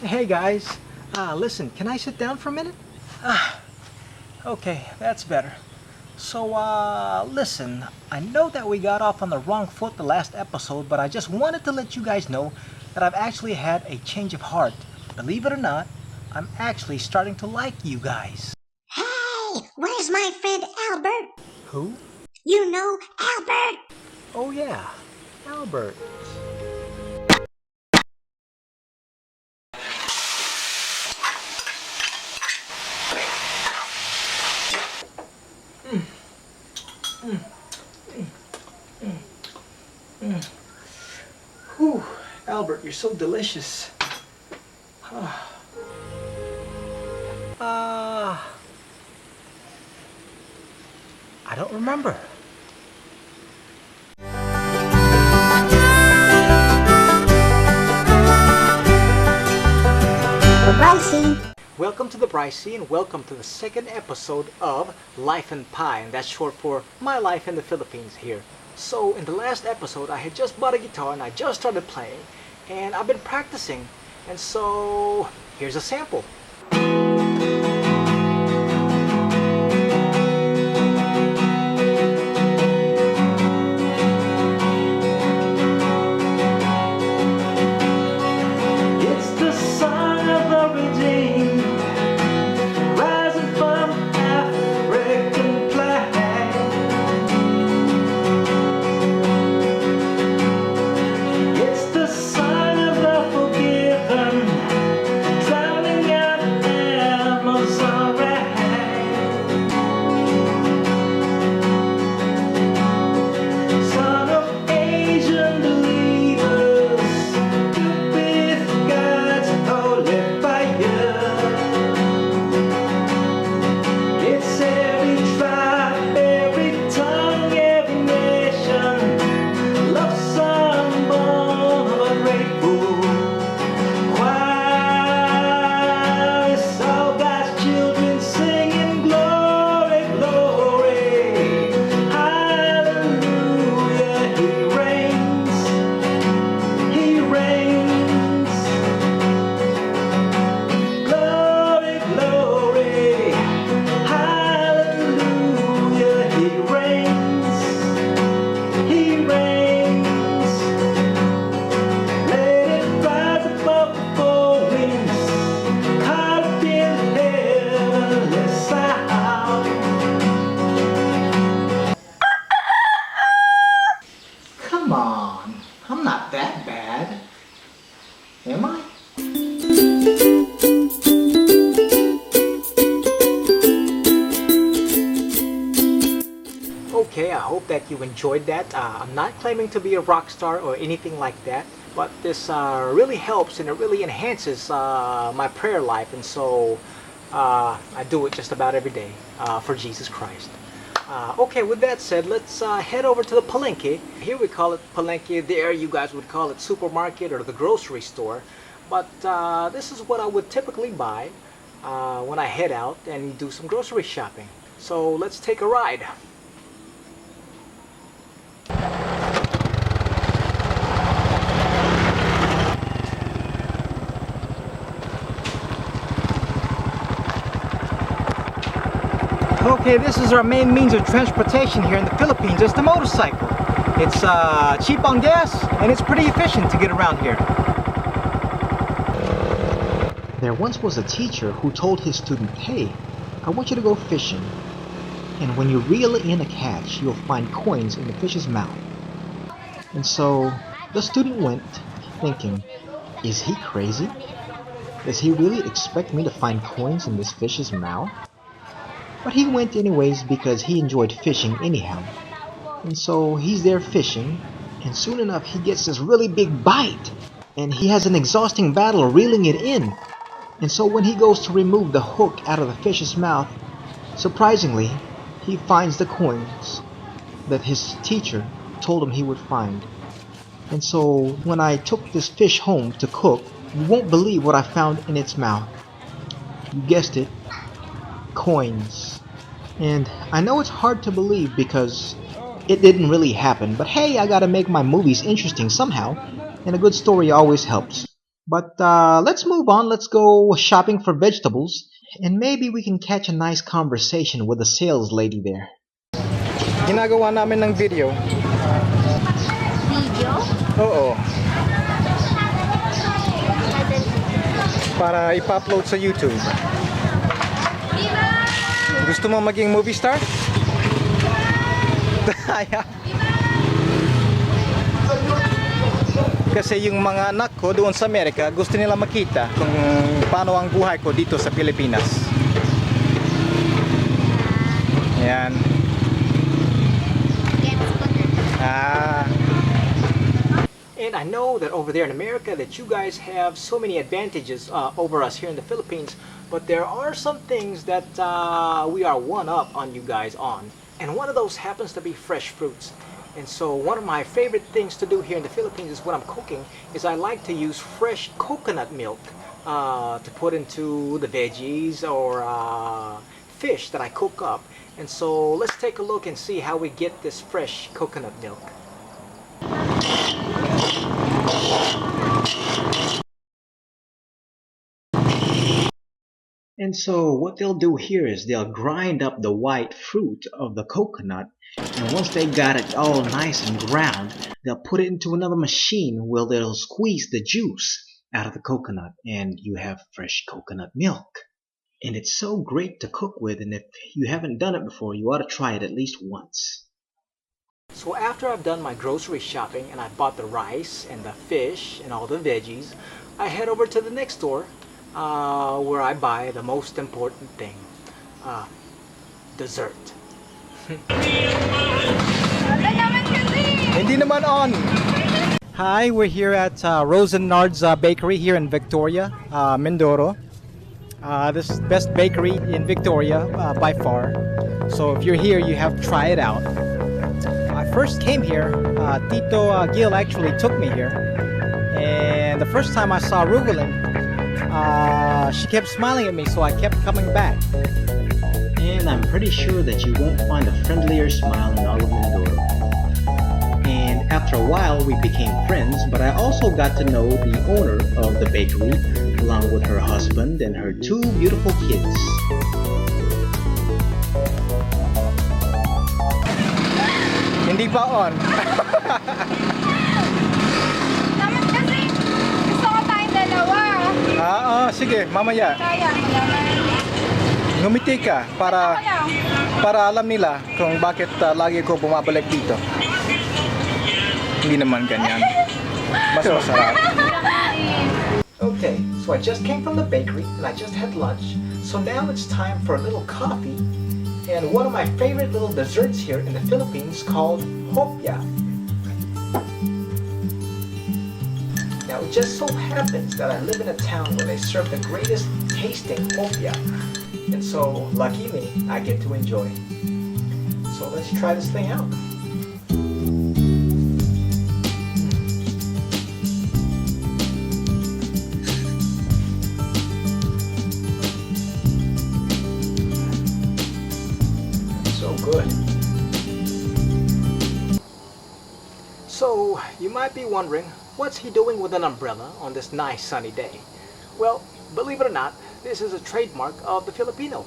Hey guys, listen, can I sit down for a minute? Okay, that's better. So, listen, I know that we got off on the wrong foot the last episode, but I just wanted to let you guys know that I've actually had a change of heart. Believe it or not, I'm actually starting to like you guys. Hey, where's my friend Albert? Who? You know Albert! Oh yeah, Albert. Whew, Albert, you're so delicious. I don't remember. Brycey. Welcome to the Brycey and welcome to the second episode of Life in Pi, and that's short for My Life in the Philippines here. So in the last episode I had just bought a guitar and I just started playing and I've been practicing, and so here's a sample. Come on, I'm not that bad, am I? Okay, I hope that you enjoyed that. I'm not claiming to be a rock star or anything like that, but this really helps and it really enhances my prayer life, and so I do it just about every day for Jesus Christ. Okay, with that said, let's head over to the Palenque. Here we call it Palenque, there you guys would call it supermarket or the grocery store. But this is what I would typically buy when I head out and do some grocery shopping. So let's take a ride. Okay, this is our main means of transportation here in the Philippines. It's the motorcycle. It's cheap on gas and it's pretty efficient to get around here. There once was a teacher who told his student, "Hey, I want you to go fishing, and when you reel in a catch, you'll find coins in the fish's mouth." And so the student went thinking, is he crazy? Does he really expect me to find coins in this fish's mouth? But he went anyways because he enjoyed fishing anyhow. And so he's there fishing, and soon enough he gets this really big bite, and he has an exhausting battle reeling it in. And so when he goes to remove the hook out of the fish's mouth, surprisingly, he finds the coins that his teacher told him he would find. And so when I took this fish home to cook, you won't believe what I found in its mouth. You guessed it, coins. And I know it's hard to believe because it didn't really happen, but hey, I gotta make my movies interesting somehow, and a good story always helps. But let's move on. Let's go shopping for vegetables. And maybe we can catch a nice conversation with the sales lady there. Ginagawa namin ng video. Video? Oo. Para ipa-upload sa YouTube. Gusto mo maging movie star? Kasi yung mga anak ko doon sa Amerika, gusto nila makita kung paano ang buhay ko dito sa Pilipinas. Yan. And I know that over there in America that you guys have so many advantages over us here in the Philippines, but there are some things that we are one up on you guys on. And one of those happens to be fresh fruits. And so one of my favorite things to do here in the Philippines is when I'm cooking is I like to use fresh coconut milk to put into the veggies or fish that I cook up. And so let's take a look and see how we get this fresh coconut milk. And so what they'll do here is they'll grind up the white fruit of the coconut, and once they got it all nice and ground, they'll put it into another machine where they'll squeeze the juice out of the coconut, and you have fresh coconut milk. And it's so great to cook with, and if you haven't done it before, you ought to try it at least once. So after I've done my grocery shopping and I bought the rice and the fish and all the veggies, I head over to the next store where I buy the most important thing, dessert. Hindi naman on! Hi, we're here at Rosenard's Bakery here in Victoria, Mindoro. This is the best bakery in Victoria by far. So if you're here, you have to try it out. I first came here, Tito Gil actually took me here. And the first time I saw Ruvelin, she kept smiling at me, so I kept coming back. And I'm pretty sure that you won't find a friendlier smile in all of Mindoro. And after a while we became friends, but I also got to know the owner of the bakery along with her husband and her two beautiful kids. Hindi pa on. Naman kasi gusto ko tayong dalawa. Sige, mamaya. Kaya, Ngumiti ka para alam nila kung bakit lagi ko bumabalik dito. Hindi naman ganyan. Mas masarap. Okay, so I just came from the bakery and I just had lunch. So now it's time for a little coffee and one of my favorite little desserts here in the Philippines called hopia. Now it just so happens that I live in a town where they serve the greatest tasting hopia. And so, lucky me, I get to enjoy. So let's try this thing out. So good. So, you might be wondering, what's he doing with an umbrella on this nice sunny day? Well, believe it or not, this is a trademark of the Filipino.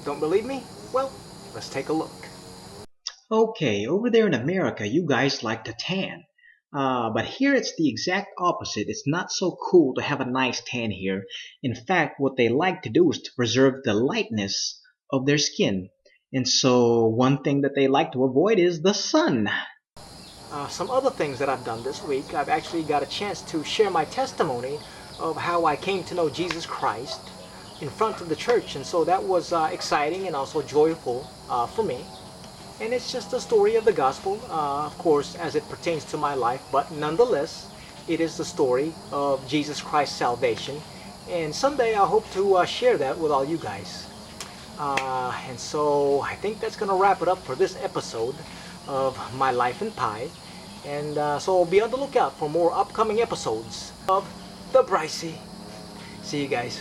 Don't believe me? Well, let's take a look. Okay, over there in America, you guys like to tan. But here it's the exact opposite. It's not so cool to have a nice tan here. In fact, what they like to do is to preserve the lightness of their skin. And so one thing that they like to avoid is the sun. Some other things that I've done this week, I've actually got a chance to share my testimony of how I came to know Jesus Christ in front of the church, and so that was exciting and also joyful for me. And it's just a story of the gospel, of course, as it pertains to my life, but nonetheless, it is the story of Jesus Christ's salvation, and someday I hope to share that with all you guys. And so I think that's going to wrap it up for this episode of My Life in Pi. And so be on the lookout for more upcoming episodes of The Brycey. See you guys.